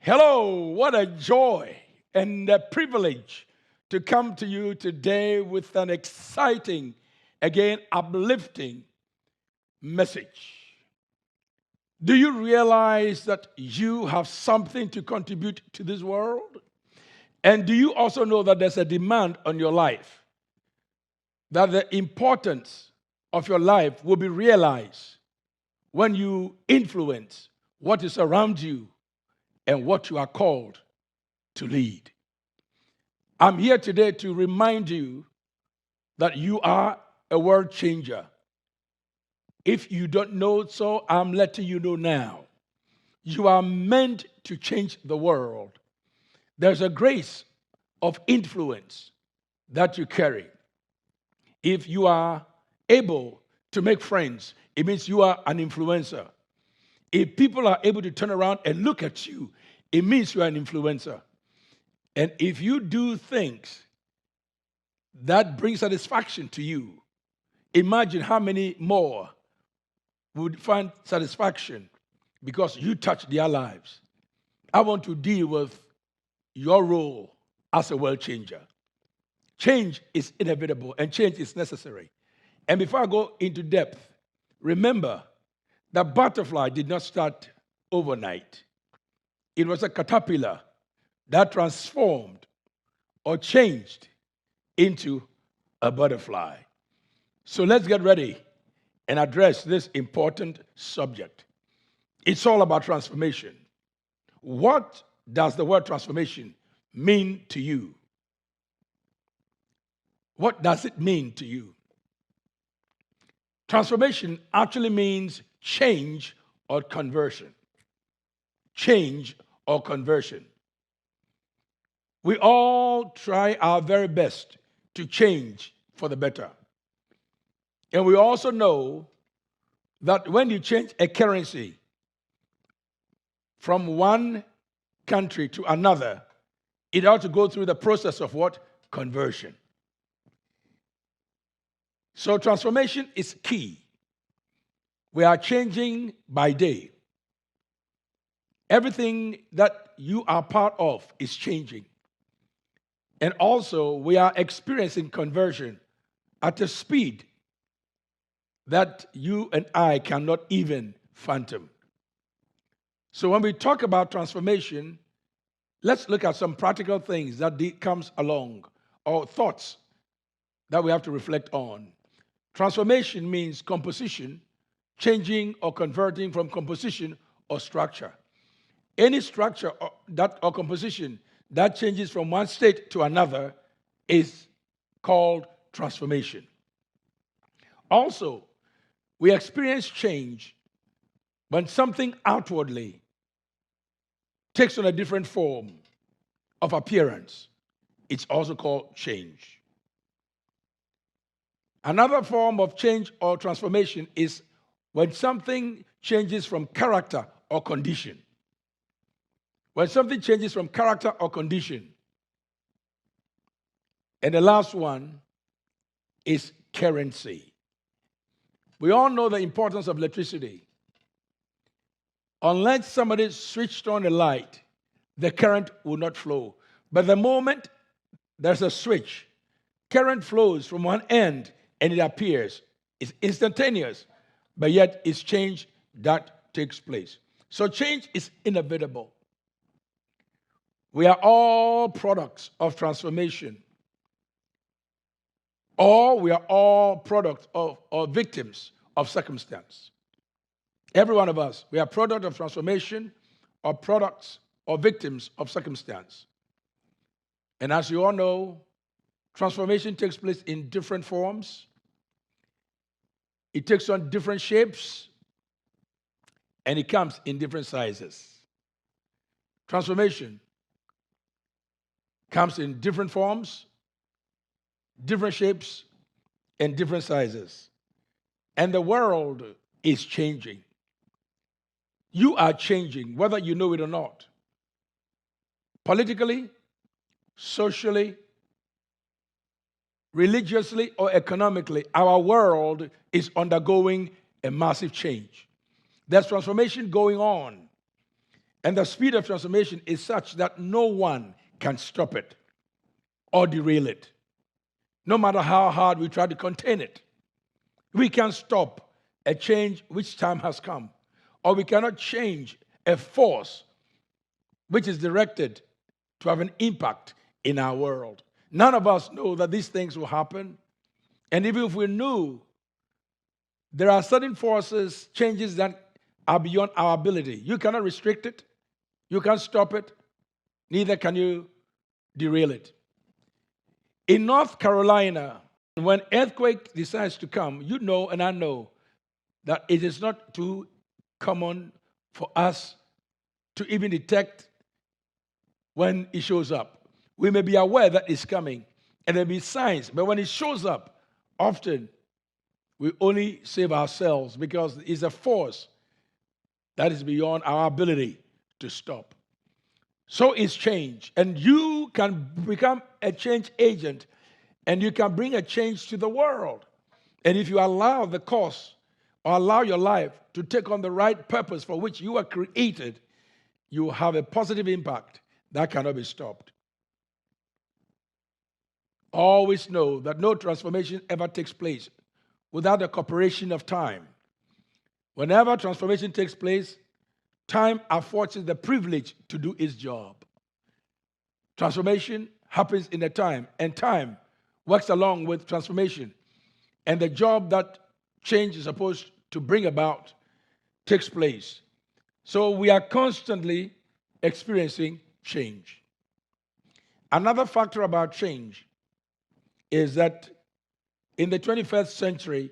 Hello, what a joy and a privilege to come to you today with an exciting, again, uplifting message. Do you realize that you have something to contribute to this world? And do you also know that there's a demand on your life? That the importance of your life will be realized when you influence what is around you and what you are called to lead. I'm here today to remind you that you are a world changer. If you don't know so, I'm letting you know now. You are meant to change the world. There's a grace of influence that you carry. If you are able to make friends, it means you are an influencer. If people are able to turn around and look at you, it means you are an influencer. And if you do things that bring satisfaction to you, imagine how many more would find satisfaction because you touch their lives. I want to deal with your role as a world changer. Change is inevitable and change is necessary. And before I go into depth, remember that butterfly did not start overnight. It was a caterpillar that transformed or changed into a butterfly. So let's get ready and address this important subject. It's all about transformation. What does the word transformation mean to you? What does it mean to you? Transformation actually means change or conversion. Change or conversion. We all try our very best to change for the better. And we also know that when you change a currency from one country to another, it ought to go through the process of what? Conversion. So transformation is key. We are changing by day. Everything that you are part of is changing. And also, we are experiencing conversion at a speed that you and I cannot even fathom. So when we talk about transformation, let's look at some practical things that comes along, or thoughts that we have to reflect on. Transformation means composition, changing or converting from composition or structure. Any structure or composition that changes from one state to another is called transformation. Also, we experience change when something outwardly takes on a different form of appearance. It's also called change. Another form of change or transformation is when something changes from character or condition. When something changes from character or condition. And the last one is currency. We all know the importance of electricity. Unless somebody switched on a light, the current will not flow. But the moment there's a switch, current flows from one end and it appears. It's instantaneous, but yet it's change that takes place. So change is inevitable. We are all products of transformation. Or we are all products of or victims of circumstance. Every one of us, we are product of transformation or products or victims of circumstance. And as you all know, transformation takes place in different forms. It takes on different shapes, and it comes in different sizes. Transformation comes in different forms, different shapes, and different sizes. And the world is changing. You are changing, whether you know it or not. Politically, socially, religiously, or economically, our world is undergoing a massive change. There's transformation going on. And the speed of transformation is such that no one can stop it or derail it, no matter how hard we try to contain it. We can't stop a change which time has come, or we cannot change a force which is directed to have an impact in our world. None of us know that these things will happen. And even if we knew, there are certain forces, changes that are beyond our ability. You cannot restrict it. You can't stop it. Neither can you derail it. In North Carolina, when earthquake decides to come, you know and I know that it is not too common for us to even detect when it shows up. We may be aware that it's coming, and there may be signs, but when it shows up, often we only save ourselves because it's a force that is beyond our ability to stop. So is change, and you can become a change agent, and you can bring a change to the world. And if you allow the course or allow your life to take on the right purpose for which you are created, you will have a positive impact that cannot be stopped. Always know that no transformation ever takes place without the cooperation of time. Whenever transformation takes place, time affords it the privilege to do its job. Transformation happens in a time, and time works along with transformation. And the job that change is supposed to bring about takes place. So we are constantly experiencing change. Another factor about change is that in the 21st century,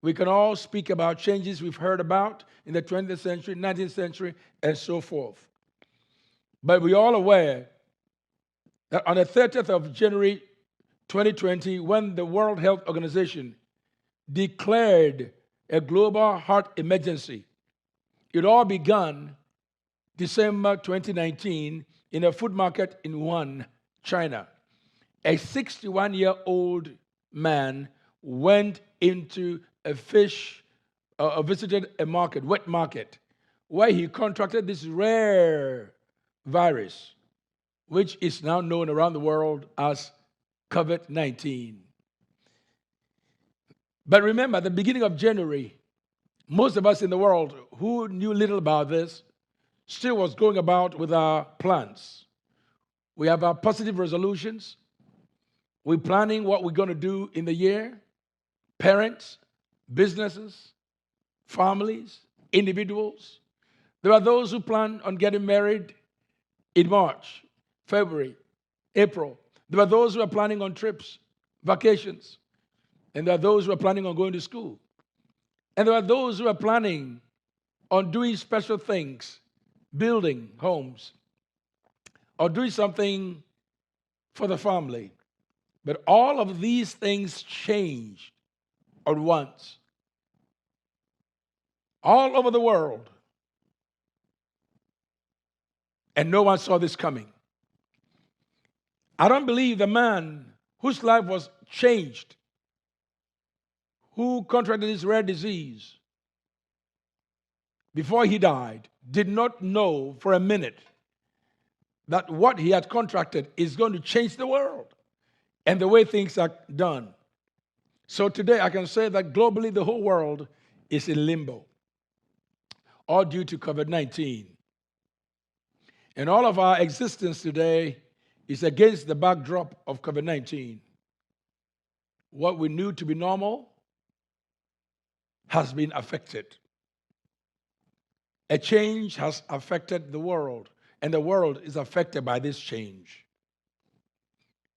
we can all speak about changes we've heard about in the 20th century, 19th century, and so forth. But we're all aware that on the 30th of January 2020, when the World Health Organization declared a global heart emergency, it all began December 2019 in a food market in Wuhan, China. A 61-year-old man went into visited a market, wet market, where he contracted this rare virus, which is now known around the world as COVID-19. But remember, at the beginning of January, most of us in the world who knew little about this still was going about with our plans. We have our positive resolutions. We're planning what we're going to do in the year. Parents, businesses, families, individuals. There are those who plan on getting married in March, February, April. There are those who are planning on trips, vacations. And there are those who are planning on going to school. And there are those who are planning on doing special things, building homes, or doing something for the family. But all of these things change at once. All over the world. And no one saw this coming. I don't believe the man whose life was changed, who contracted this rare disease, before he died, did not know for a minute that what he had contracted is going to change the world and the way things are done. So today I can say that globally the whole world is in limbo, all due to COVID-19. And all of our existence today is against the backdrop of COVID-19. What we knew to be normal has been affected. A change has affected the world, and the world is affected by this change.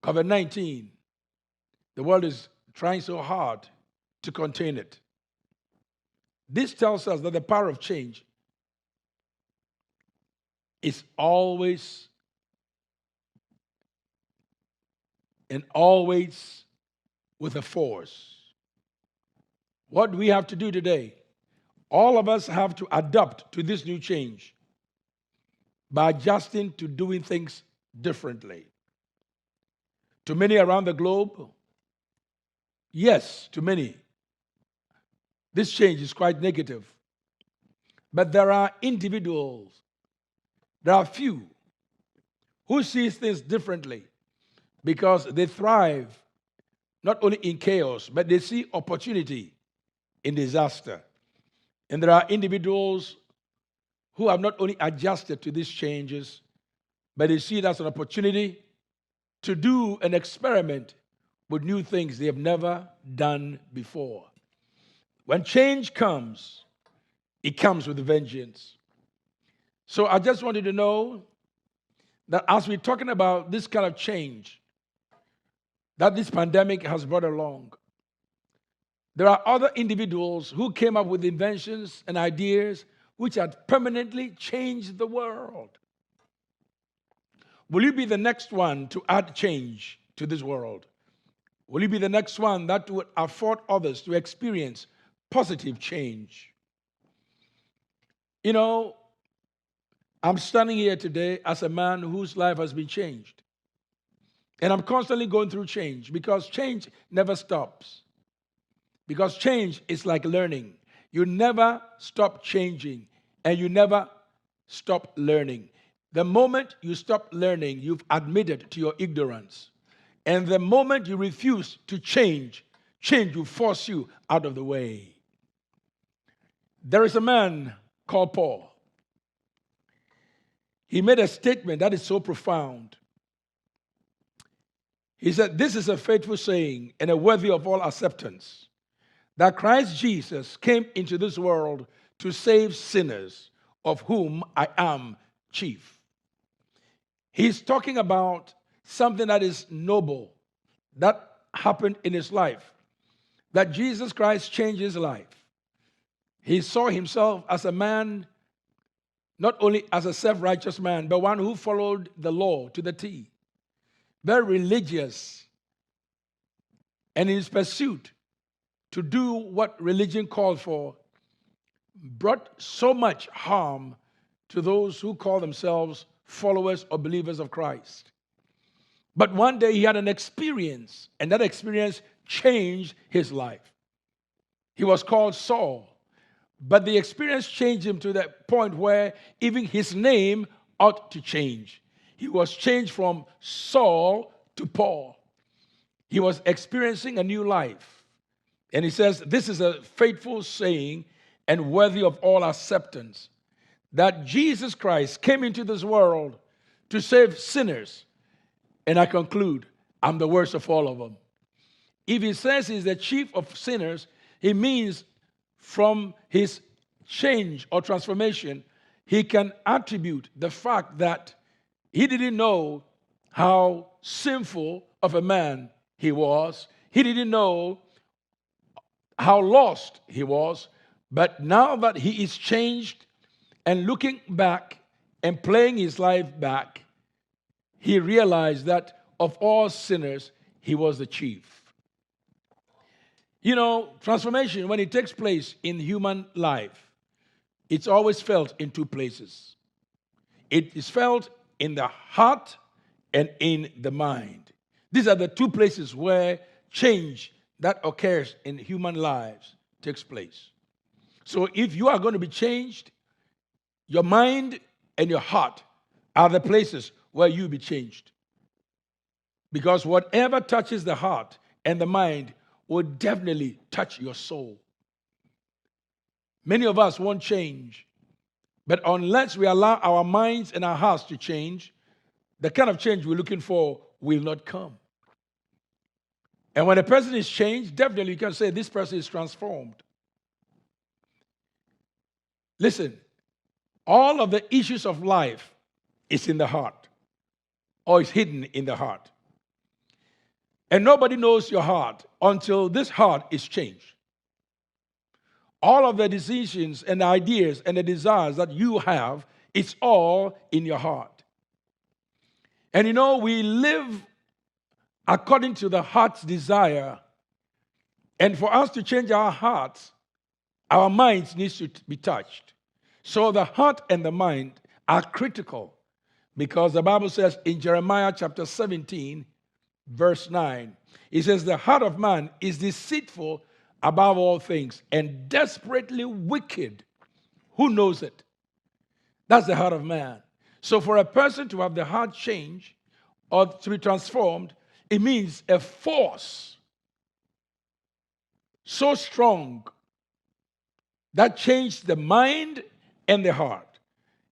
COVID-19, the world is trying so hard to contain it. This tells us that the power of change is always and always with a force. What do we have to do today? All of us have to adapt to this new change by adjusting to doing things differently. To many around the globe, yes, to many, this change is quite negative. But there are individuals There are few who see things differently because they thrive not only in chaos, but they see opportunity in disaster. And there are individuals who have not only adjusted to these changes, but they see it as an opportunity to do an experiment with new things they have never done before. When change comes, it comes with a vengeance. So I just wanted to know that as we're talking about this kind of change that this pandemic has brought along, there are other individuals who came up with inventions and ideas which had permanently changed the world. Will you be the next one to add change to this world? Will you be the next one that would afford others to experience positive change? You know, I'm standing here today as a man whose life has been changed. And I'm constantly going through change because change never stops. Because change is like learning. You never stop changing and you never stop learning. The moment you stop learning, you've admitted to your ignorance. And the moment you refuse to change, change will force you out of the way. There is a man called Paul. He made a statement that is so profound. He said, "This is a faithful saying and a worthy of all acceptance, that Christ Jesus came into this world to save sinners, of whom I am chief." He's talking about something that is noble, that happened in his life, that Jesus Christ changed his life. He saw himself as a man, not only as a self-righteous man, but one who followed the law to the T. Very religious, and in his pursuit to do what religion called for, brought so much harm to those who call themselves followers or believers of Christ. But one day he had an experience, and that experience changed his life. He was called Saul, but the experience changed him to the point where even his name ought to change. He was changed from Saul to Paul. He was experiencing a new life. And he says, "This is a faithful saying and worthy of all acceptance, that Jesus Christ came into this world to save sinners." And I conclude, I'm the worst of all of them. If he says he's the chief of sinners, he means from his change or transformation, he can attribute the fact that he didn't know how sinful of a man he was. He didn't know how lost he was. But now that he is changed and looking back and playing his life back, he realized that of all sinners, he was the chief. You know, transformation, when it takes place in human life, it's always felt in two places. It is felt in the heart and in the mind. These are the two places where change that occurs in human lives takes place. So if you are going to be changed, your mind and your heart are the places where you'll be changed. Because whatever touches the heart and the mind will definitely touch your soul. Many of us won't change, but unless we allow our minds and our hearts to change, the kind of change we're looking for will not come. And when a person is changed, definitely you can say this person is transformed. Listen, all of the issues of life is in the heart, or is hidden in the heart. And nobody knows your heart until this heart is changed. All of the decisions and ideas and the desires that you have, it's all in your heart. And you know, we live according to the heart's desire. And for us to change our hearts, our minds need to be touched. So the heart and the mind are critical, because the Bible says in Jeremiah chapter 17, verse 9, it says, "The heart of man is deceitful above all things and desperately wicked. Who knows it?" That's the heart of man. So for a person to have the heart change or to be transformed, it means a force so strong that changed the mind and the heart.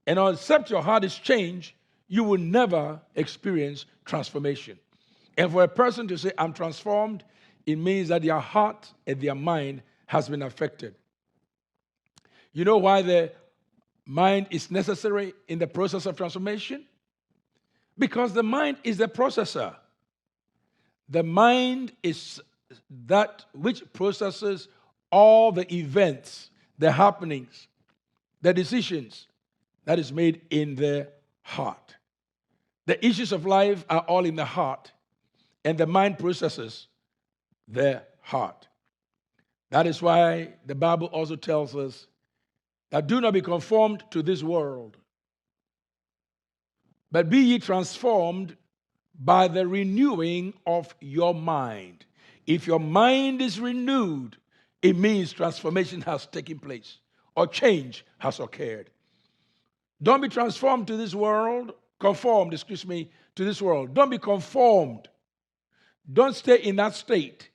And except your heart is changed, you will never experience transformation. And for a person to say, I'm transformed, it means that their heart and their mind has been affected. You know why the mind is necessary in the process of transformation? Because the mind is the processor. The mind is that which processes all the events, the happenings, the decisions that is made in the heart. The issues of life are all in the heart, and the mind processes the heart. That is why the Bible also tells us that do not be conformed to this world, but be ye transformed by the renewing of your mind. If your mind is renewed, it means transformation has taken place or change has occurred. Don't be transformed to this world, conformed, to this world. Don't be conformed. Don't stay in that state.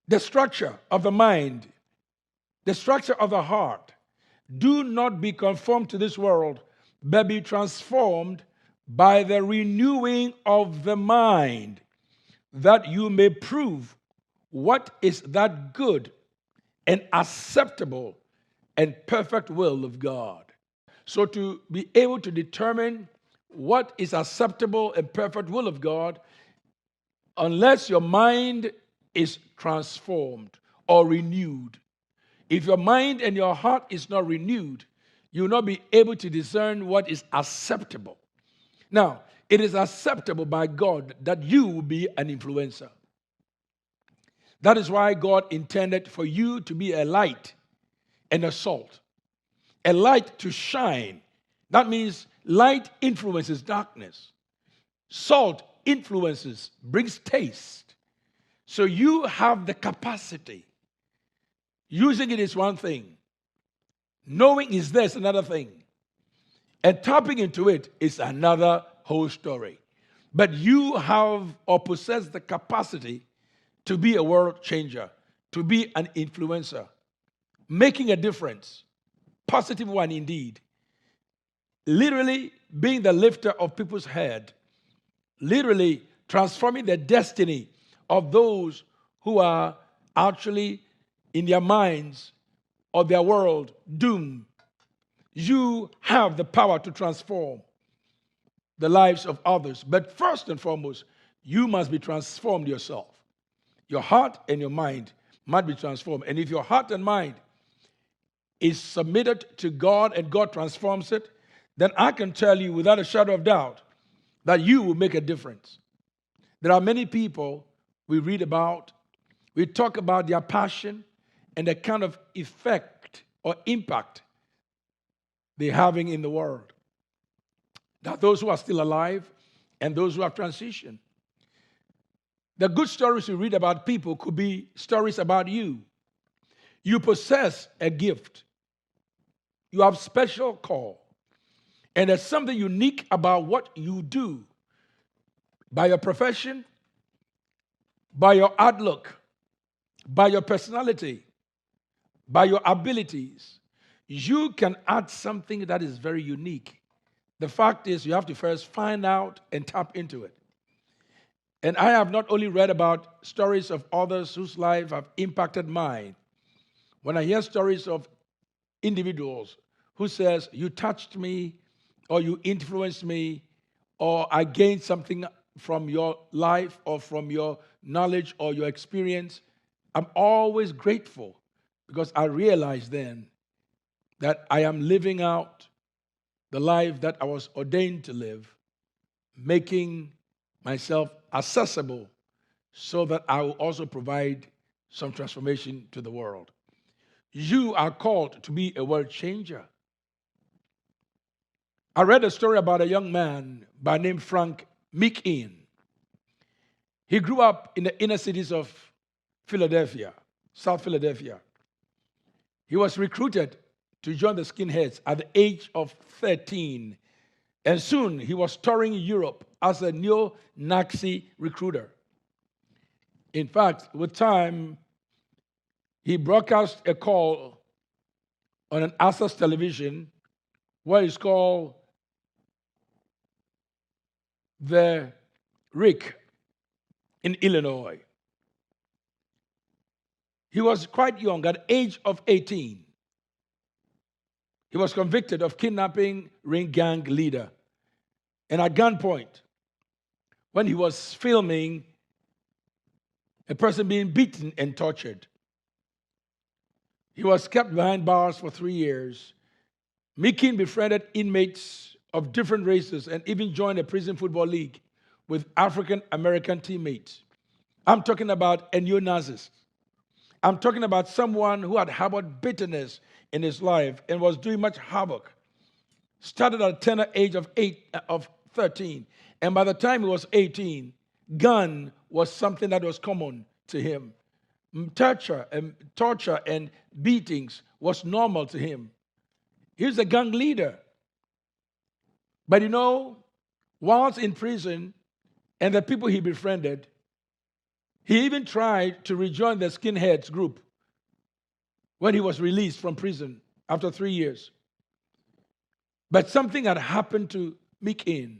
The structure of the mind, the structure of the heart. Do not be conformed to this world, but be transformed by the renewing of the mind, that you may prove what is that good and acceptable and perfect will of God. So to be able to determine what is acceptable and perfect will of God, unless your mind is transformed or renewed. If your mind and your heart is not renewed, you will not be able to discern what is acceptable. Now, it is acceptable by God that you will be an influencer. That is why God intended for you to be a light and a salt. A light to shine. That means light influences darkness. Salt influences, brings taste. So you have the capacity. Using it is one thing. Knowing is this another thing. And tapping into it is another whole story. But you have or possess the capacity to be a world changer, to be an influencer, making a difference, positive one indeed. Literally being the lifter of people's head, literally transforming the destiny of those who are actually in their minds or their world doomed. You have the power to transform the lives of others. But first and foremost, you must be transformed yourself. Your heart and your mind must be transformed. And if your heart and mind is submitted to God and God transforms it, then I can tell you without a shadow of doubt that you will make a difference. There are many people we read about, we talk about their passion and the kind of effect or impact they're having in the world. There are those who are still alive and those who have transitioned. The good stories we read about people could be stories about you. You possess a gift. You have special call. And there's something unique about what you do by your profession, by your outlook, by your personality, by your abilities. You can add something that is very unique. The fact is, you have to first find out and tap into it. And I have not only read about stories of others whose lives have impacted mine. When I hear stories of individuals who says, you touched me, or you influenced me, or I gained something from your life, or from your knowledge, or your experience, I'm always grateful because I realize then that I am living out the life that I was ordained to live, making myself accessible so that I will also provide some transformation to the world. You are called to be a world changer. I read a story about a young man by name Frank McIn. He grew up in the inner cities of Philadelphia, South Philadelphia. He was recruited to join the skinheads at the age of 13. And soon he was touring Europe as a neo-Nazi recruiter. In fact, with time, he broadcast a call on an access television where it's called the Rick in Illinois. He was quite young, at the age of 18. He was convicted of kidnapping ring gang leader. And at gunpoint, when he was filming a person being beaten and tortured, he was kept behind bars for 3 years. Meekin befriended inmates of different races and even joined a prison football league with African American teammates. I'm talking about a neo-Nazist. I'm talking about someone who had harbored bitterness in his life and was doing much havoc. Started at a tender age of 13, and by the time he was 18, gun was something that was common to him. Torture and beatings was normal to him. He was a gang leader. But whilst in prison and the people he befriended, he even tried to rejoin the skinheads group when he was released from prison after 3 years. But something had happened to Meekin.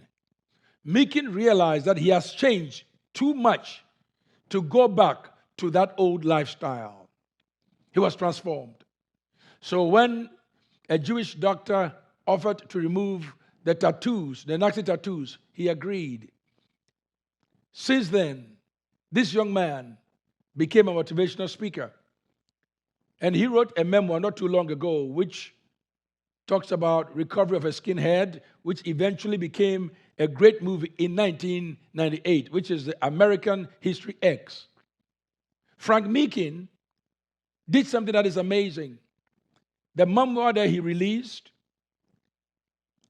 Meekin realized that he has changed too much to go back to that old lifestyle. He was transformed. So when a Jewish doctor offered to remove the tattoos, the Nazi tattoos, he agreed. Since then, this young man became a motivational speaker. And he wrote a memoir not too long ago, which talks about recovery of a skinhead, which eventually became a great movie in 1998, which is the American History X. Frank Meekin did something that is amazing. The memoir that he released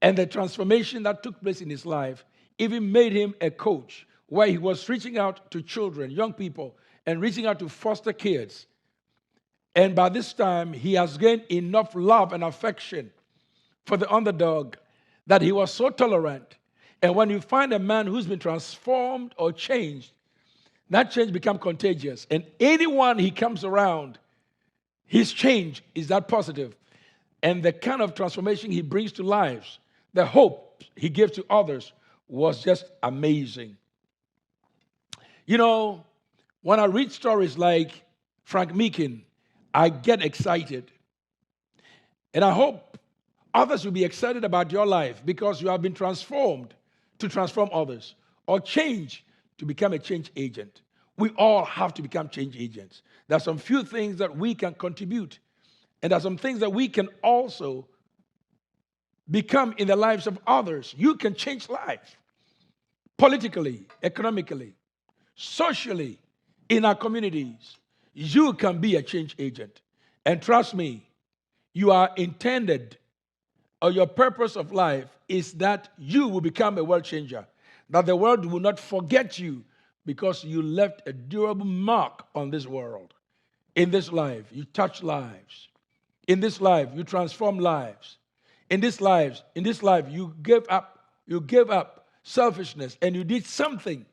and the transformation that took place in his life even made him a coach, where he was reaching out to children, young people, and reaching out to foster kids. And by this time, he has gained enough love and affection for the underdog that he was so tolerant. And when you find a man who's been transformed or changed, that change becomes contagious. And anyone he comes around, his change is that positive. And the kind of transformation he brings to lives, the hope he gives to others, was just amazing. When I read stories like Frank Meekin, I get excited. And I hope others will be excited about your life because you have been transformed to transform others, or change to become a change agent. We all have to become change agents. There are some few things that we can contribute, and there are some things that we can also become in the lives of others. You can change life politically, economically, socially, in our communities. You can be a change agent. And trust me, you are intended, or your purpose of life is that you will become a world changer, that the world will not forget you because you left a durable mark on this world. In this life, you touch lives. In this life, you transform lives. In this life, you gave up selfishness, and you did something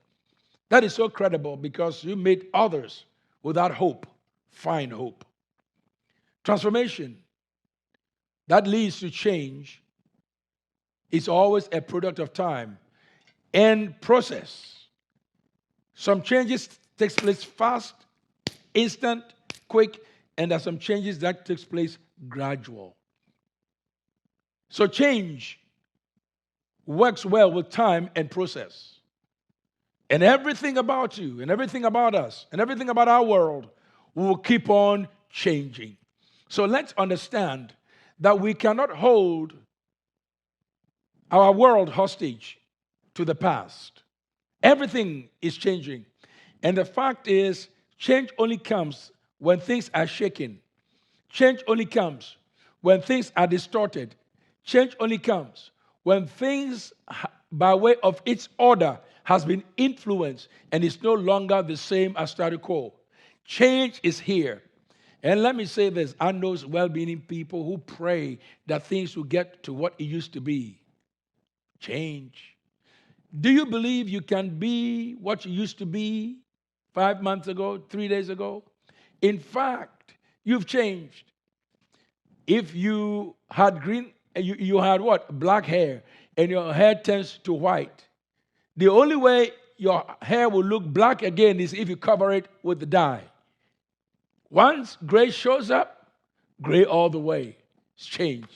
that is so credible because you made others without hope find hope. Transformation that leads to change is always a product of time and process. Some changes takes place fast, instant, quick, and there are some changes that takes place gradual. So change works well with time and process. And everything about you, and everything about us, and everything about our world will keep on changing. So let's understand that we cannot hold our world hostage to the past. Everything is changing. And the fact is, change only comes when things are shaken. Change only comes when things are distorted. Change only comes when things, by way of its order, has been influenced and is no longer the same as status quo. Change is here. And let me say this, I know well-meaning people who pray that things will get to what it used to be. Change. Do you believe you can be what you used to be 5 months ago, 3 days ago? In fact, you've changed. If you had you had what? Black hair, and your hair turns to white. The only way your hair will look black again is if you cover it with the dye. Once gray shows up, gray all the way. It's changed.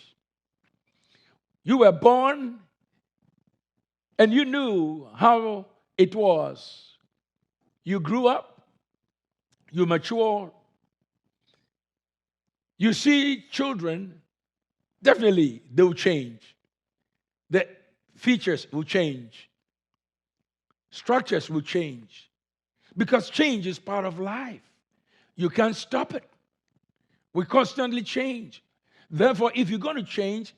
You were born and you knew how it was. You grew up, you mature. You see children, definitely they will change. The features will change. Structures will change. Because change is part of life. You can't stop it. We constantly change. Therefore, if you're going to change,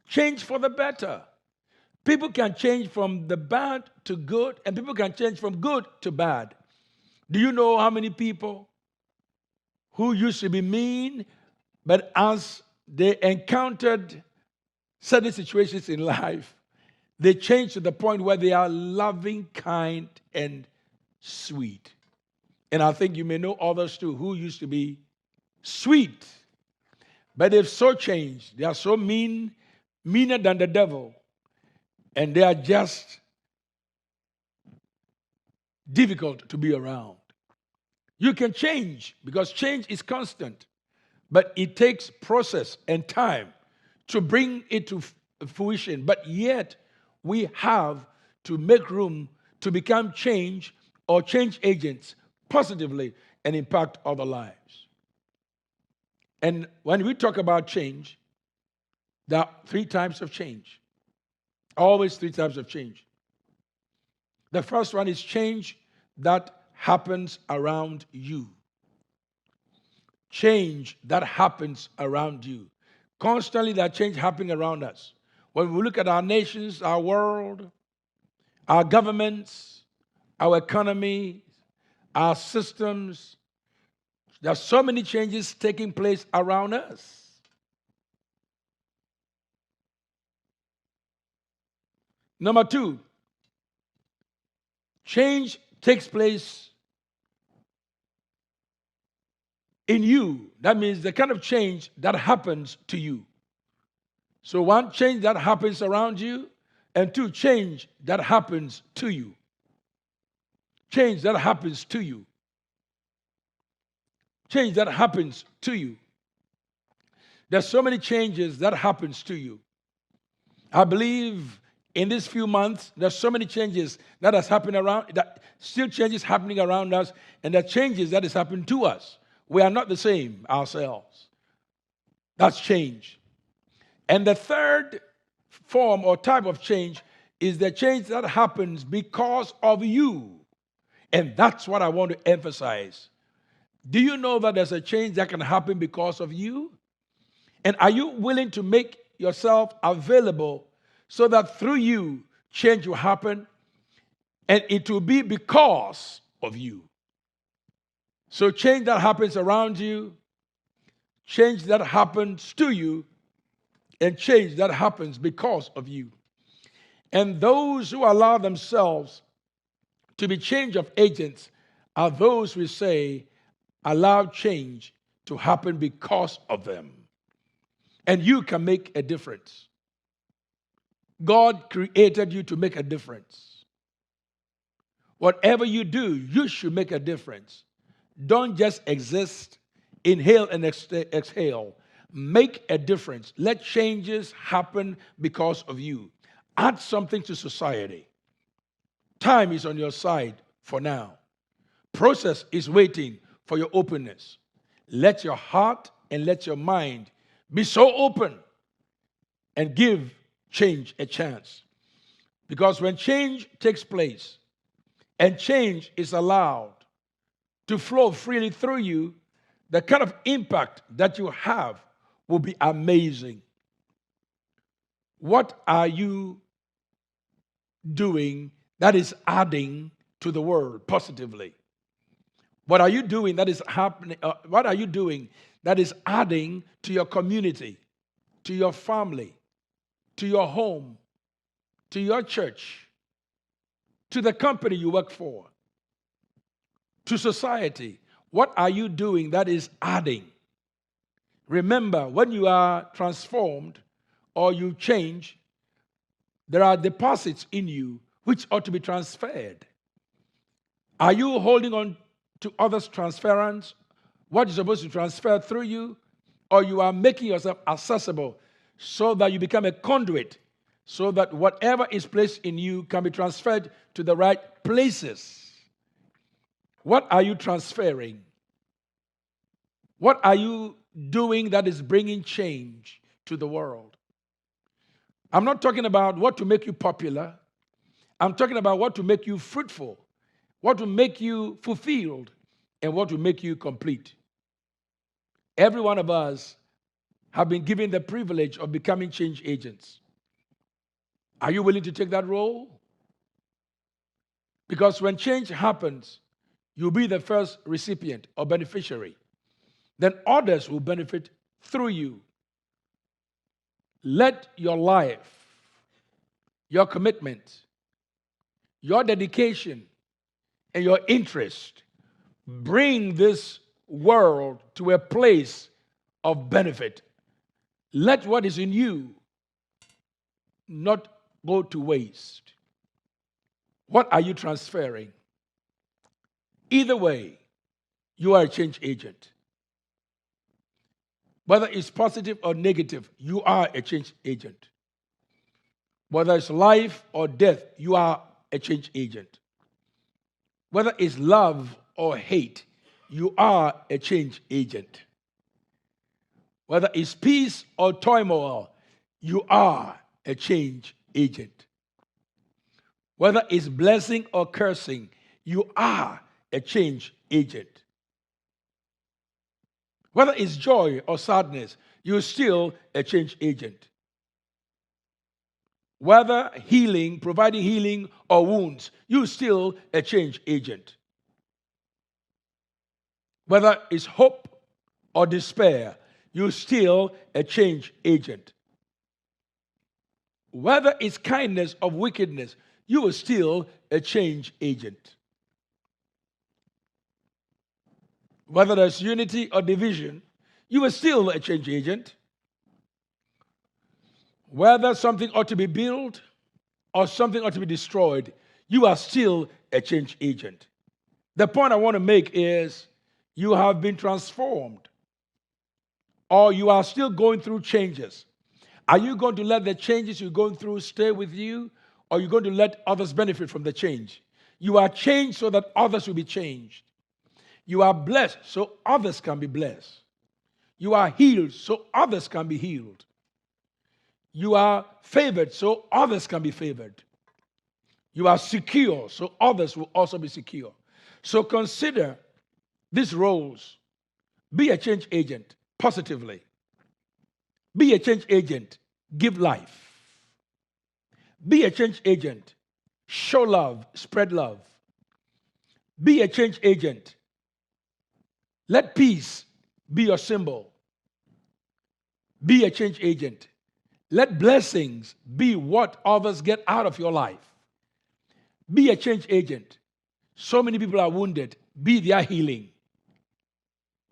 change for the better. People can change from the bad to good, and people can change from good to bad. Do you know how many people who used to be mean, but as they encountered certain situations in life, they changed to the point where they are loving, kind, and sweet? And I think you may know others too who used to be sweet, but they've so changed. They are so mean, meaner than the devil, and they are just difficult to be around. You can change because change is constant, but it takes process and time to bring it to fruition. But yet, we have to make room to become change or change agents positively and impact other lives. And when we talk about change, there are 3 types of change. Always 3 types of change. The first one is change that happens around you. Change that happens around you. Constantly that change happening around us. When we look at our nations, our world, our governments, our economy, our systems, there are so many changes taking place around us. Number 2, change takes place in you. That means the kind of change that happens to you. So 1, change that happens around you, and 2, change that happens to you. Change that happens to you. Change that happens to you. There's so many changes that happens to you. I believe in these few months, there's so many changes that has happened around, that still changes happening around us, and the changes that has happened to us. We are not the same ourselves. That's change. And the third form or type of change is the change that happens because of you. And that's what I want to emphasize. Do you know that there's a change that can happen because of you? And are you willing to make yourself available so that through you, change will happen, and it will be because of you? So change that happens around you, change that happens to you, and change that happens because of you. And those who allow themselves to be change of agents are those we say allow change to happen because of them. And you can make a difference. God created you to make a difference. Whatever you do, you should make a difference. Don't just exist, inhale and exhale. Make a difference. Let changes happen because of you. Add something to society. Time is on your side for now. Process is waiting for your openness. Let your heart and let your mind be so open and give change a chance. Because when change takes place and change is allowed to flow freely through you, the kind of impact that you have will be amazing. What are you doing that is adding to the world positively? What are you doing that is happening? What are you doing that is adding to your community, to your family, to your home, to your church, to the company you work for, to society? What are you doing that is adding? Remember, when you are transformed or you change, there are deposits in you which ought to be transferred. Are you holding on to others' transference, what is supposed to transfer through you, or you are making yourself accessible so that you become a conduit, so that whatever is placed in you can be transferred to the right places? What are you transferring? What are you doing that is bringing change to the world? I'm not talking about what to make you popular. I'm talking about what to make you fruitful, what to make you fulfilled, and what to make you complete. Every one of us have been given the privilege of becoming change agents. Are you willing to take that role? Because when change happens, you'll be the first recipient or beneficiary. Then others will benefit through you. Let your life, your commitment, your dedication, and your interest bring this world to a place of benefit. Let what is in you not go to waste. What are you transferring? Either way, you are a change agent. Whether it's positive or negative, you are a change agent. Whether it's life or death, you are a change agent. Whether it's love or hate, you are a change agent. Whether it's peace or turmoil, you are a change agent. Whether it's blessing or cursing, you are a change agent. Whether it's joy or sadness, you're still a change agent. Whether healing, providing healing or wounds, you're still a change agent. Whether it's hope or despair, you're still a change agent. Whether it's kindness or wickedness, you are still a change agent. Whether there's unity or division, you are still a change agent. Whether something ought to be built or something ought to be destroyed, you are still a change agent. The point I want to make is you have been transformed, or you are still going through changes. Are you going to let the changes you're going through stay with you, or are you going to let others benefit from the change? You are changed so that others will be changed. You are blessed so others can be blessed. You are healed so others can be healed. You are favored so others can be favored. You are secure so others will also be secure. So consider these roles. Be a change agent positively. Be a change agent. Give life. Be a change agent. Show love. Spread love. Be a change agent. Let peace be your symbol. Be a change agent. Let blessings be what others get out of your life. Be a change agent. So many people are wounded. Be their healing.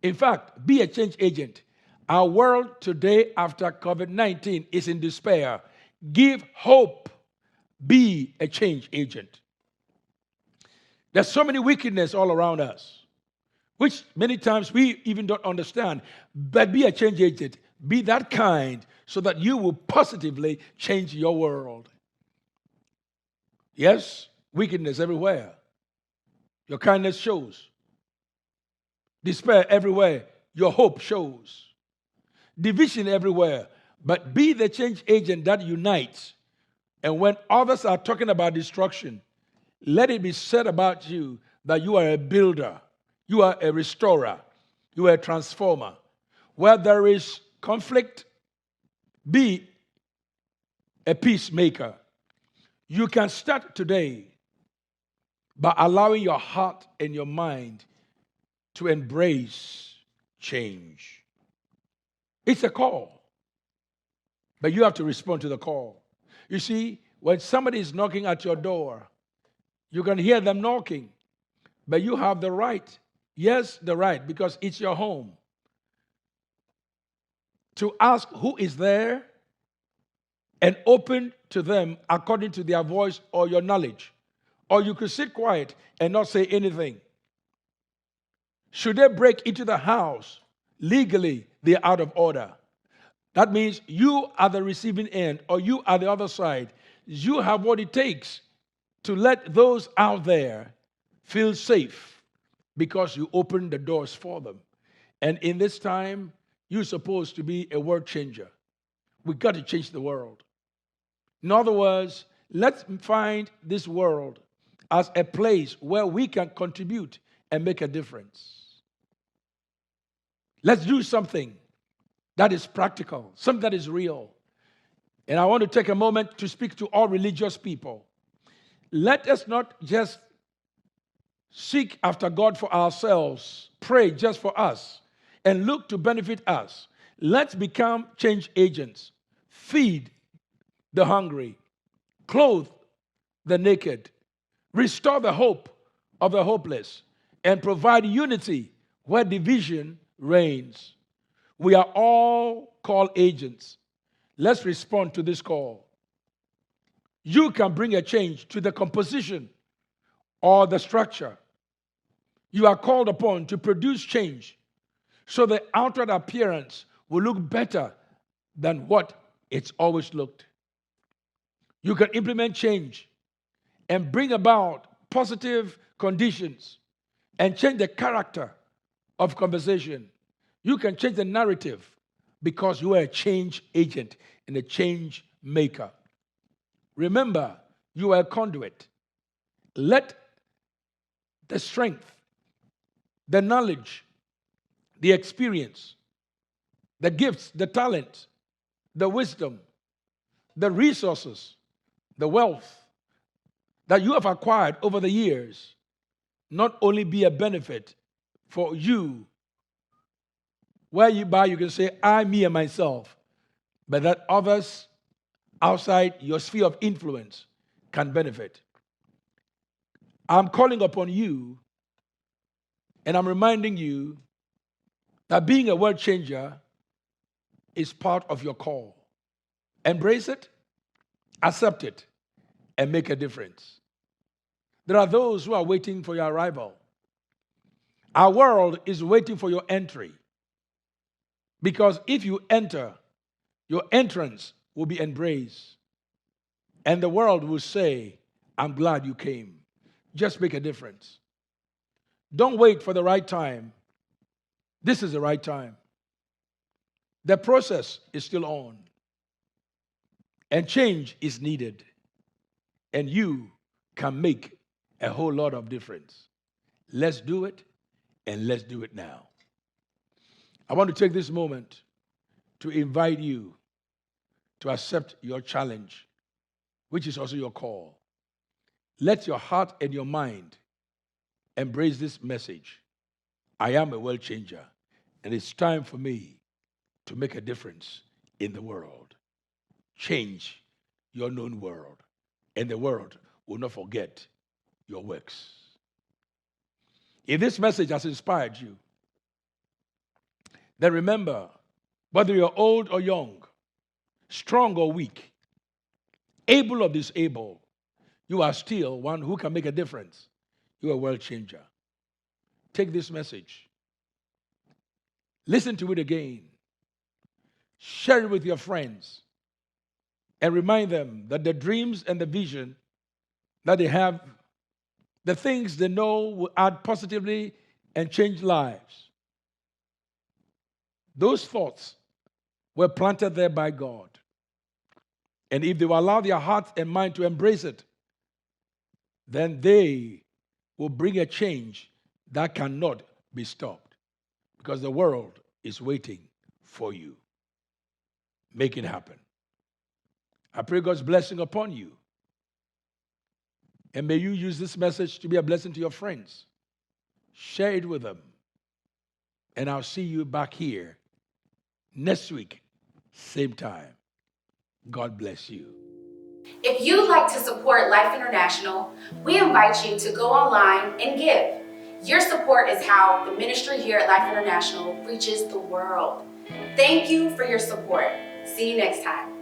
In fact, be a change agent. Our world today after COVID-19 is in despair. Give hope. Be a change agent. There's so many wickedness all around us, which many times we even don't understand. But be a change agent. Be that kind so that you will positively change your world. Yes, wickedness everywhere. Your kindness shows. Despair everywhere. Your hope shows. Division everywhere. But be the change agent that unites. And when others are talking about destruction, let it be said about you that you are a builder. You are a restorer. You are a transformer. Where there is conflict, be a peacemaker. You can start today by allowing your heart and your mind to embrace change. It's a call, but you have to respond to the call. You see, when somebody is knocking at your door, you can hear them knocking, but you have the right, yes, the right, because it's your home, to ask who is there and open to them according to their voice or your knowledge. Or you could sit quiet and not say anything. Should they break into the house legally, they're out of order. That means you are the receiving end, or you are the other side. You have what it takes to let those out there feel safe because you open the doors for them. And in this time, you're supposed to be a world changer. We've got to change the world. In other words, let's find this world as a place where we can contribute and make a difference. Let's do something that is practical, something that is real. And I want to take a moment to speak to all religious people. Let us not just seek after God for ourselves, pray just for us, and look to benefit us. Let's become change agents, feed the hungry, clothe the naked, restore the hope of the hopeless, and provide unity where division reigns. We are all called agents. Let's respond to this call. You can bring a change to the composition or the structure. You are called upon to produce change so the outward appearance will look better than what it's always looked. You can implement change and bring about positive conditions and change the character of conversation. You can change the narrative because you are a change agent and a change maker. Remember, you are a conduit. Let the strength, the knowledge, the experience, the gifts, the talent, the wisdom, the resources, the wealth that you have acquired over the years not only be a benefit for you, where you can say, I, me, and myself, but that others outside your sphere of influence can benefit. I'm calling upon you, and I'm reminding you that being a world changer is part of your call. Embrace it, accept it, and make a difference. There are those who are waiting for your arrival. Our world is waiting for your entry. Because if you enter, your entrance will be embraced. And the world will say, I'm glad you came. Just make a difference. Don't wait for the right time. This is the right time. The process is still on. And change is needed. And you can make a whole lot of difference. Let's do it, and let's do it now. I want to take this moment to invite you to accept your challenge, which is also your call. Let your heart and your mind embrace this message. I am a world changer, and it's time for me to make a difference in the world. Change your known world, and the world will not forget your works. If this message has inspired you, then remember, whether you're old or young, strong or weak, able or disabled, you are still one who can make a difference. You're a world changer. Take this message. Listen to it again. Share it with your friends. And remind them that the dreams and the vision that they have, the things they know will add positively and change lives. Those thoughts were planted there by God. And if they will allow their heart and mind to embrace it, then they will bring a change that cannot be stopped because the world is waiting for you. Make it happen. I pray God's blessing upon you. And may you use this message to be a blessing to your friends. Share it with them. And I'll see you back here next week, same time. God bless you. If you'd like to support Life International, we invite you to go online and give. Your support is how the ministry here at Life International reaches the world. Thank you for your support. See you next time.